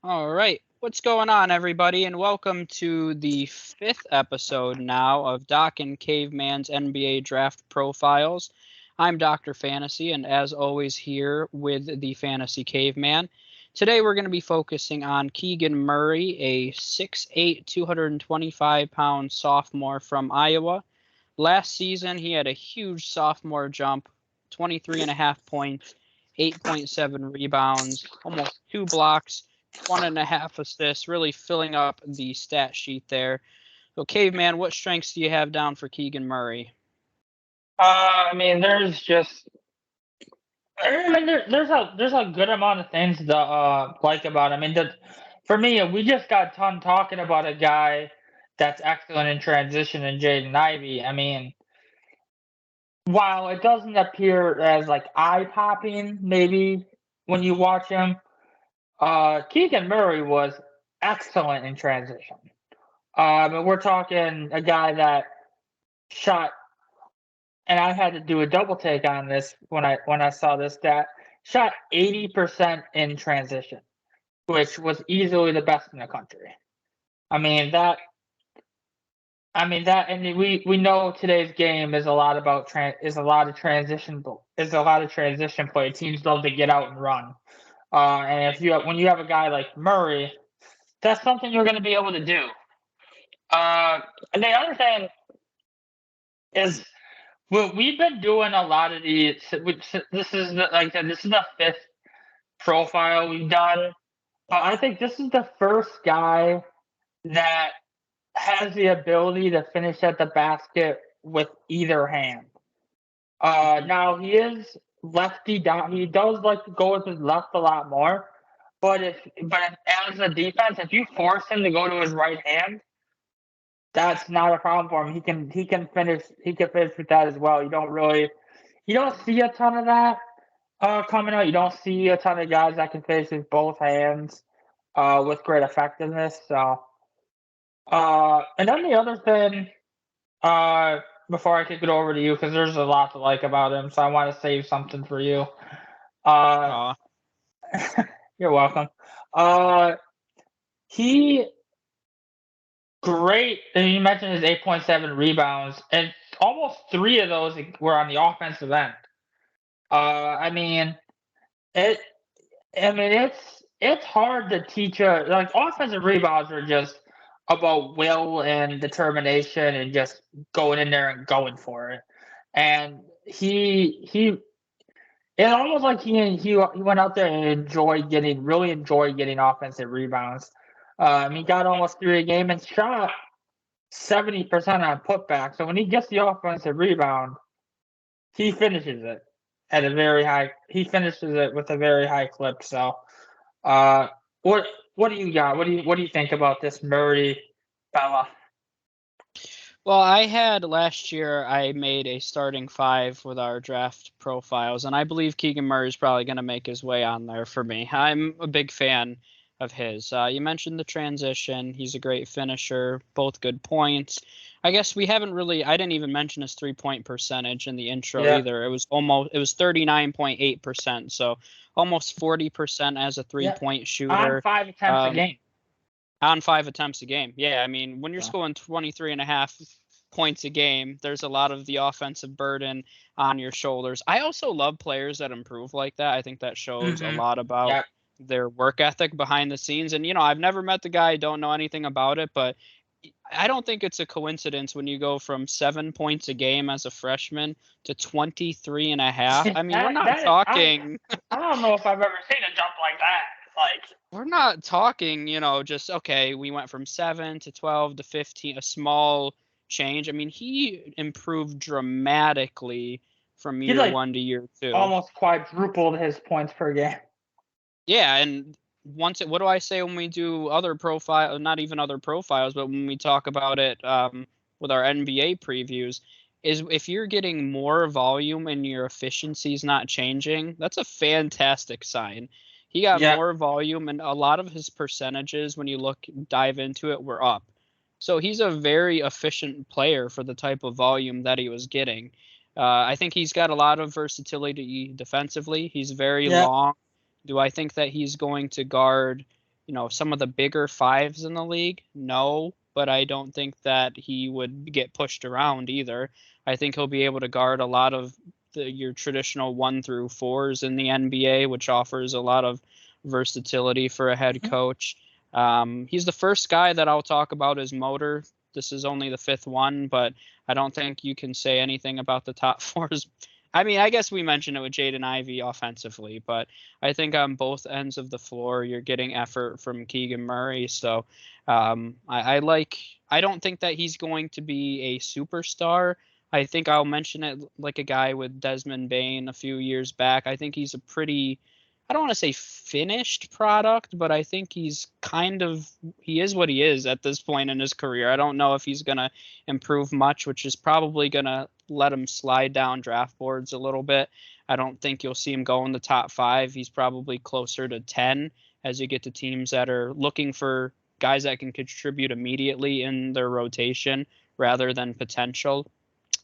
All right. What's going on, everybody? And welcome to the fifth episode now of Doc and Caveman's NBA Draft Profiles. I'm Dr. Fantasy, and as always, here with the Fantasy Caveman. Today, we're going to be focusing on Keegan Murray, a 6'8", 225-pound sophomore from Iowa. Last season, he had a huge sophomore jump, 23.5 points, 8.7 rebounds, almost 2 blocks, 1.5 assists, really filling up the stat sheet there. So, Caveman, what strengths do you have down for Keegan Murray? There's just, there's a good amount of things to like about him. For me, we just got done talking about a guy that's excellent in transition in Jaden Ivey. While it doesn't appear as like eye popping, maybe when you watch him, Keegan Murray was excellent in transition. We're talking a guy that shot, and I had to do a double take on this when I saw this stat. Shot 80% in transition, which was easily the best in the country. I mean that. And we know today's game is a lot about is a lot of transition play. Teams love to get out and run. And when you have a guy like Murray, that's something you're going to be able to do. And the other thing is, well, we've been doing a lot of these. This is the fifth profile we've done. But I think this is the first guy that has the ability to finish at the basket with either hand. Now he is lefty down. He does like to go with his left a lot more. But as a defense, if you force him to go to his right hand, that's not a problem for him. He can finish with that as well. You don't see a ton of that coming out. You don't see a ton of guys that can finish with both hands with great effectiveness. And then the other thing, before I kick it over to you, because there's a lot to like about him, so I want to save something for you. Uh, Aw. you're welcome. Uh, he great. And you mentioned his 8.7 rebounds, and almost three of those were on the offensive end. I mean, it. It's hard to teach offensive rebounds are just about will and determination and just going in there and going for it. And he it's almost like he went out there and really enjoyed getting offensive rebounds. He got almost three a game and shot 70% on putback. So when he gets the offensive rebound, he finishes it at a very high. He finishes it with a very high clip. So, uh, what do you got? What do you think about this Murray fella? Well, I had last year, I made a starting five with our draft profiles, and I believe Keegan Murray is probably going to make his way on there for me. I'm a big fan of his. You mentioned the transition. He's a great finisher, both good points. I guess we haven't really, I didn't even mention his 3-point percentage in the intro Yeah, either. It was 39.8%, so almost 40% as a yeah. three-point On shooter. 5 attempts a Um, game. on 5 attempts a game. Yeah, I mean, when you're So, scoring 23.5 points a game, there's a lot of the offensive burden on your shoulders. I also love players that improve like that. I think that shows a mm-hmm. lot about Yeah, their work ethic behind the scenes. And, I've never met the guy, don't know anything about it, but I don't think it's a coincidence when you go from 7 points a game as a freshman to 23.5. I mean, we're not that talking I don't know if I've ever seen a jump like that. we're not talking, just okay, we went from 7 to 12 to 15, a small change. I mean, he improved dramatically from He year like 1 to year 2. almost quadrupled his points per game. Yeah, and what do I say when we do other profile, not even other profiles, but when we talk about it with our NBA previews, is if you're getting more volume and your efficiency's not changing, that's a fantastic sign. He got Yeah, more volume, and a lot of his percentages, when you dive into it, were up. So he's a very efficient player for the type of volume that he was getting. I think he's got a lot of versatility defensively. He's very yeah, long. Do I think that he's going to guard, some of the bigger fives in the league? No, but I don't think that he would get pushed around either. I think he'll be able to guard a lot of your traditional 1 through 4s in the NBA, which offers a lot of versatility for a head coach. He's the first guy that I'll talk about as motor. This is only the 5th one, but I don't think you can say anything about the top 4s. I mean, I guess we mentioned it with Jaden Ivey offensively, but I think on both ends of the floor, you're getting effort from Keegan Murray. So I don't think that he's going to be a superstar. I think I'll mention it like a guy with Desmond Bane a few years back. I think he's a pretty, I don't want to say finished product, but I think he is what he is at this point in his career. I don't know if he's going to improve much, which is probably going to let him slide down draft boards a little bit. I don't think you'll see him go in the top 5. He's probably closer to 10 as you get to teams that are looking for guys that can contribute immediately in their rotation rather than potential.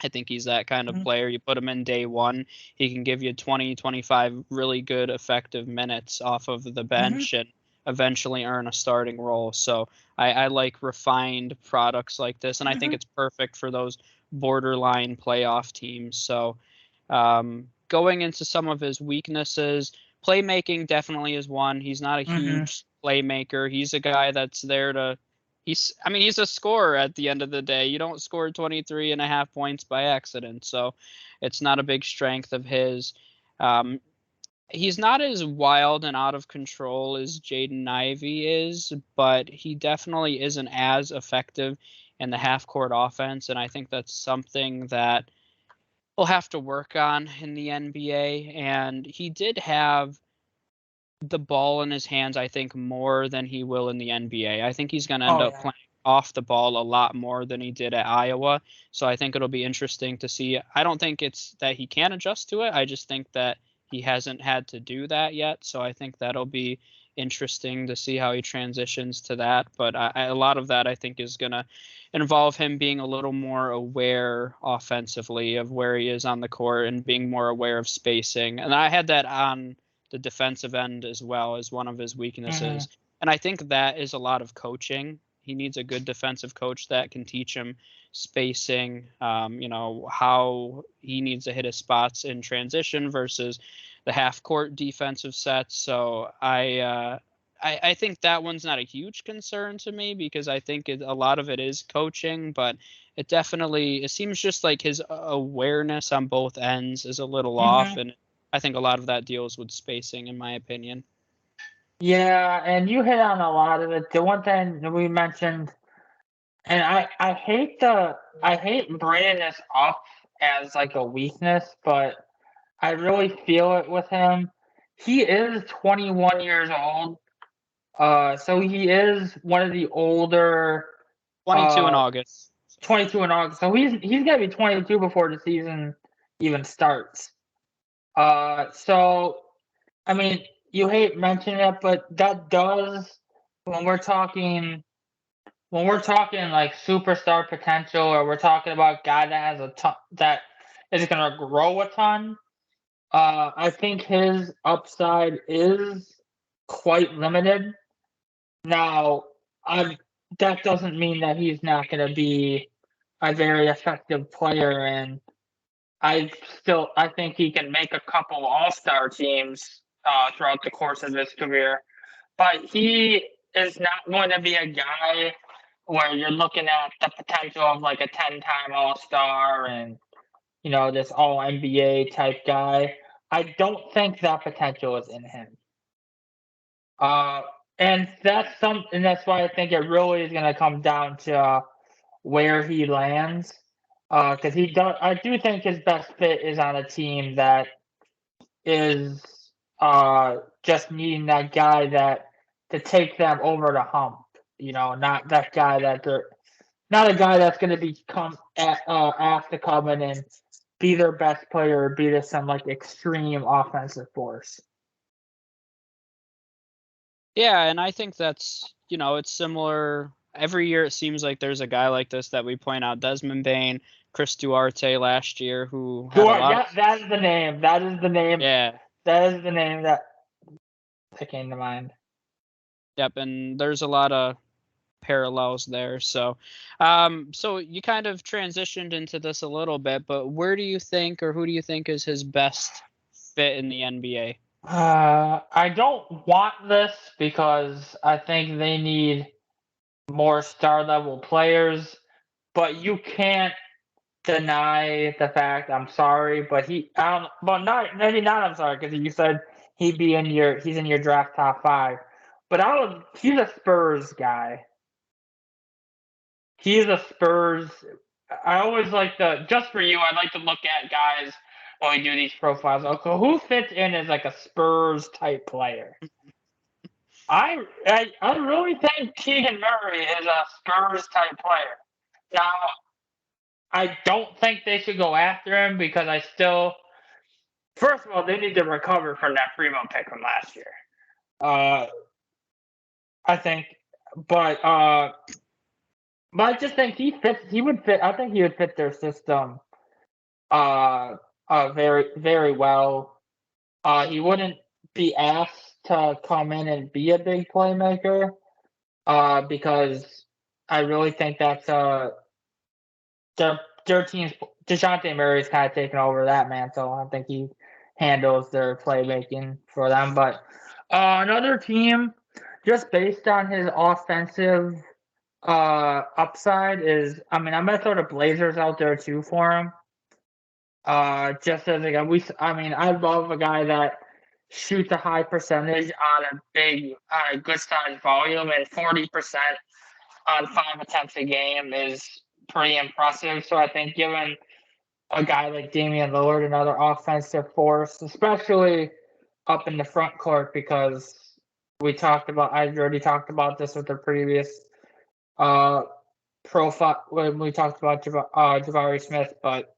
I think he's that kind of player. You put him in day one, he can give you 20, 25 really good, effective minutes off of the bench and eventually earn a starting role. So I like refined products like this, and I think it's perfect for those borderline playoff teams. So going into some of his weaknesses, playmaking definitely is one. He's not a huge playmaker. He's a guy that's there to he's a scorer at the end of the day. You don't score 23.5 points by accident. So it's not a big strength of his. He's not as wild and out of control as Jaden Ivey is, but he definitely isn't as effective in the half-court offense, and I think that's something that we'll have to work on in the NBA. And he did have the ball in his hands, I think, more than he will in the NBA. I think he's going to end up playing off the ball a lot more than he did at Iowa. So I think it'll be interesting to see. I don't think it's that he can adjust to it. I just think that he hasn't had to do that yet. So I think that'll be interesting to see how he transitions to that. But a lot of that, I think, is going to involve him being a little more aware offensively of where he is on the court and being more aware of spacing. And I had that on the defensive end as well as one of his weaknesses. And I think that is a lot of coaching. He needs a good defensive coach that can teach him spacing, how he needs to hit his spots in transition versus the half court defensive sets. So I think that one's not a huge concern to me because I think a lot of it is coaching, but it seems just like his awareness on both ends is a little off, and I think a lot of that deals with spacing, in my opinion. Yeah, and you hit on a lot of it. The one thing that we mentioned, and I hate bringing this up as like a weakness, but I really feel it with him. He is 21 years old, so he is one of the older. 22 in August. 22 in August, so he's gonna be 22 before the season even starts. So I mean, you hate mentioning it, but that does when we're talking like superstar potential, or we're talking about a guy that has a ton that is going to grow a ton. I think his upside is quite limited. Now, that doesn't mean that he's not going to be a very effective player, and I think he can make a couple all-star teams throughout the course of his career. But he is not going to be a guy where you're looking at the potential of like a 10-time all-star and, this all-NBA type guy. I don't think that potential is in him. And that's why I think it really is going to come down to where he lands. Because I do think his best fit is on a team that is just needing that guy to take them over the hump. Not that guy not a guy that's going to asked to come in and be their best player or be some like extreme offensive force. Yeah, and I think that's it's similar. Every year it seems like there's a guy like this that we point out. Desmond Bane, Chris Duarte last year, who had a lot that is the name. That is the name. Yeah. That is the name that came to mind. Yep, and there's a lot of parallels there. So, so you kind of transitioned into this a little bit, but where do you think, or who do you think is his best fit in the NBA? I don't want this because I think they need more star level players, but you can't deny the fact. I'm sorry, but well, not maybe not. I'm sorry because you said he's in your draft top 5, but he's a Spurs guy. He's a Spurs. I always like just for you. I like to look at guys when we do these profiles. Okay, who fits in as like a Spurs type player? I really think Keegan Murray is a Spurs type player. Now, I don't think they should go after him because first of all, they need to recover from that Primo pick from last year. I think, but I just think he fits. He would fit. I think he would fit their system, very very well. He wouldn't be asked to come in and be a big playmaker, because I really think that's their team's DeJounte Murray's kind of taken over that mantle. I think he handles their playmaking for them. But another team, just based on his offensive upside, is I'm gonna throw the Blazers out there too for him. Just as like I love a guy that shoots a high percentage on a good sized volume, and 40% on 5 attempts a game is pretty impressive. So I think giving a guy like Damian Lillard another offensive force, especially up in the front court, because I already talked about this with the previous profile when we talked about Jabari Smith, but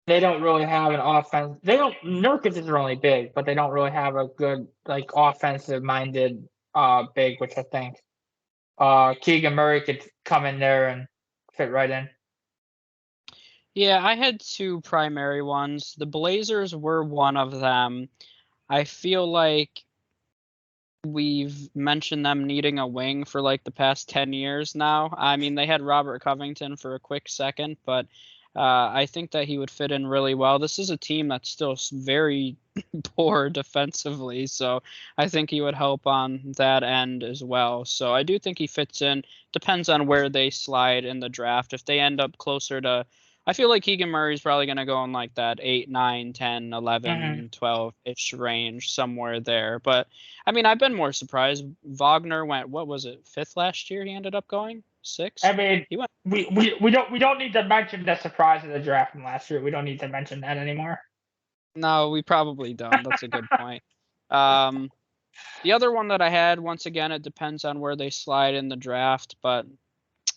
they don't really have an offense. They don't. Nurkic is really big, but they don't really have a good like offensive minded big, which I think Keegan Murray could come in there and fit right in. Yeah, I had two primary ones. The Blazers were one of them. I feel like we've mentioned them needing a wing for like the past 10 years now. I mean, they had Robert Covington for a quick second, but I think that he would fit in really well. This is a team that's still very poor defensively, so I think he would help on that end as well. So I do think he fits in. Depends on where they slide in the draft. If they end up closer to, I feel like Keegan Murray's probably going to go in like that 8, 9, 10, 11, 12-ish range, somewhere there. But I mean, I've been more surprised. Wagner went, what was it, 5th last year? He ended up going 6th. I mean, He went. we don't need to mention the surprise of the draft from last year. We don't need to mention that anymore. No, we probably don't. That's a good point. The other one that I had, once again, it depends on where they slide in the draft, but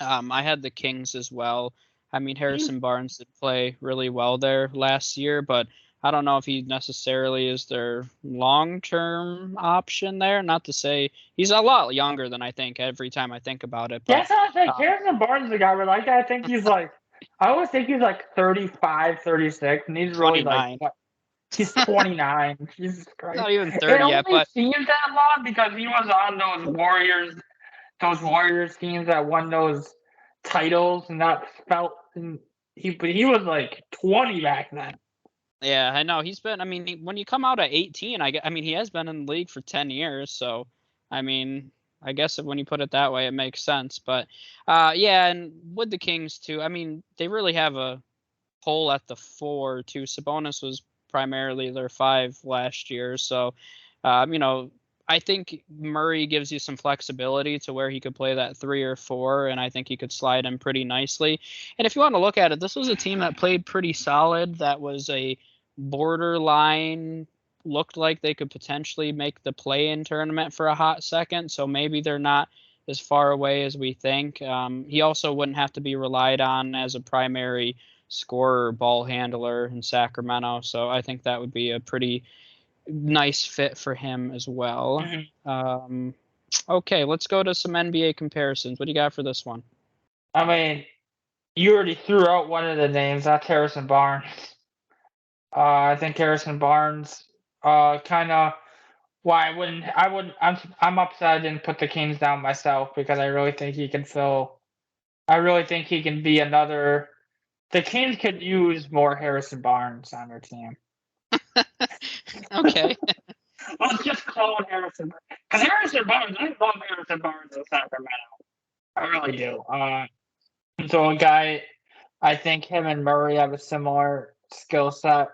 I had the Kings as well. I mean, Harrison Barnes did play really well there last year, but I don't know if he necessarily is their long-term option there. Not to say he's a lot younger than I think every time I think about it, but That's how I think. Harrison Barnes is a guy where like I think he's like I always think he's like 35, 36, and he's really like 29. what? He's 29. Jesus Christ. Not even It 30 yet, only but seems that long because he was on those Warriors teams that won those titles, and that felt. And he was like 20 back then. yeah, I know he's been. I mean, when you come out at 18, I mean, he has been in the league for 10 years. So, I mean, I guess when you put it that way, it makes sense. But, yeah, and with the Kings too, I mean, they really have a hole at the 4 too. Sabonis was primarily their 5 last year, so, you know, I think Murray gives you some flexibility to where he could play that 3 or 4, and I think he could slide in pretty nicely. And if you want to look at it, this was a team that played pretty solid. That was a borderline, looked like they could potentially make the play-in tournament for a hot second. So maybe they're not as far away as we think. He also wouldn't have to be relied on as a primary scorer, ball handler in Sacramento. So I think that would be a pretty nice fit for him as well. Okay, let's go to some NBA comparisons. What do you got for this one? I mean, you already threw out one of the names. That's Harrison Barnes. I think Harrison Barnes kind of Why I wouldn't I'm upset I didn't put the Kings down myself because I really think he can be another. The Kings could use more Harrison Barnes on their team. Okay. Let's just call it Harrison Barnes. Because Harrison Barnes, I love Harrison Barnes in Sacramento. I really do. So a guy, I think him and Murray have a similar skill set.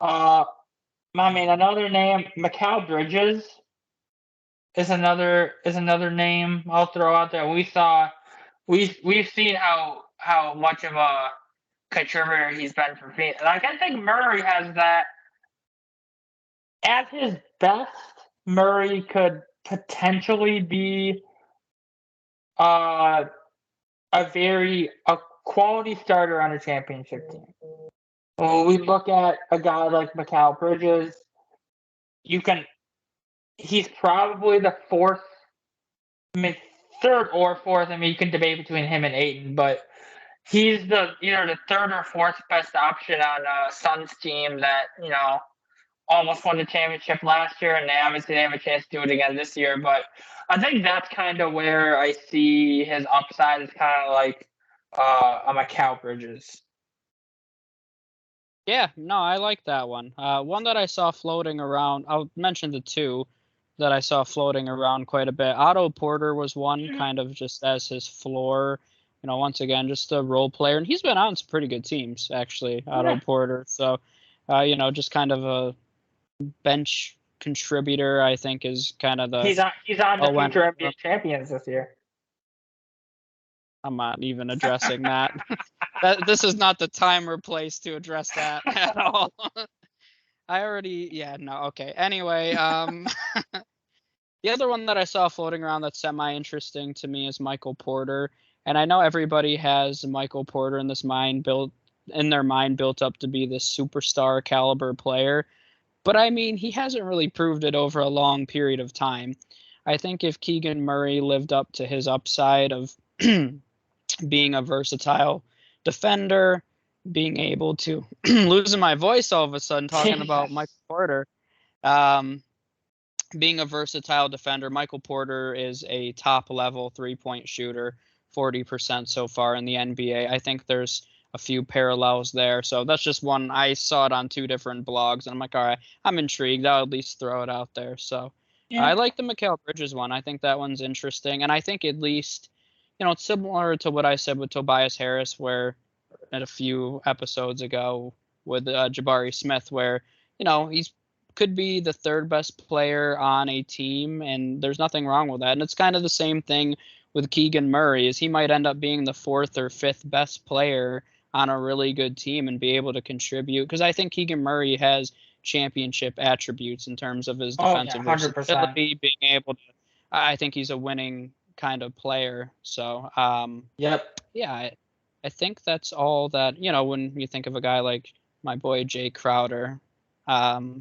I mean, another name, Mikal Bridges is another name I'll throw out there. We've seen how much of a contributor he's been for Phoenix. Like I think Murray has that at his best. Murray could potentially be a quality starter on a championship team. When we look at a guy like Mikal Bridges, he's probably the fourth, third or fourth. I mean, you can debate between him and Ayton, but he's either the third or fourth best option on a Suns team that almost won the championship last year, and they obviously have a chance to do it again this year. But I think that's kind of where I see his upside is kind of like a Mikal Bridges. Yeah, no, I like that one. One that I saw floating around, I'll mention the two that I saw floating around quite a bit. Otto Porter was one, kind of just as his floor. Once again, just a role player. And he's been on some pretty good teams, actually, Otto Porter. So, just kind of a bench contributor, I think, is kind of the... He's on the future NBA champions this year. I'm not even addressing that. This is not the time or place to address that at all. Okay. Anyway, the other one that I saw floating around that's semi-interesting to me is Michael Porter. And I know everybody has Michael Porter in their mind built up to be this superstar caliber player. But I mean, he hasn't really proved it over a long period of time. I think if Keegan Murray lived up to his upside of being a versatile defender, being able to losing my voice all of a sudden talking about Michael Porter, being a versatile defender. Michael Porter is a top level 3-point shooter, 40% so far in the NBA. I think there's a few parallels there. So that's just one. I saw it on two different blogs and I'm like, all right, I'm intrigued. I'll at least throw it out there. So yeah. I like the Mikal Bridges one. I think that one's interesting. And I think at least, it's similar to what I said with Tobias Harris, where at a few episodes ago with Jabari Smith, where, he's could be the third best player on a team, and there's nothing wrong with that. And it's kind of the same thing with Keegan Murray, is he might end up being the fourth or fifth best player on a really good team and be able to contribute. Because I think Keegan Murray has championship attributes in terms of his defensive versatility, being able to. I think he's a winning kind of player. So, yeah, I think that's all that, when you think of a guy like my boy Jay Crowder.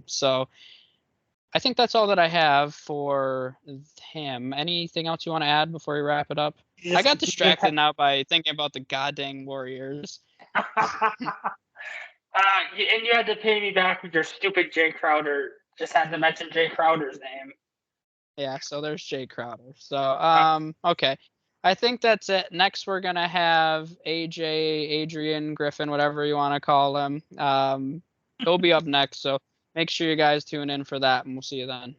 So I think that's all that I have for him. Anything else you want to add before we wrap it up? I got distracted now by thinking about the goddamn Warriors. And you had to pay me back with your stupid Jay Crowder. Just had to mention Jay Crowder's name. Yeah, so there's Jay Crowder. So, okay. I think that's it. Next, we're going to have Adrian Griffin, whatever you want to call him. He'll be up next. So make sure you guys tune in for that, and we'll see you then.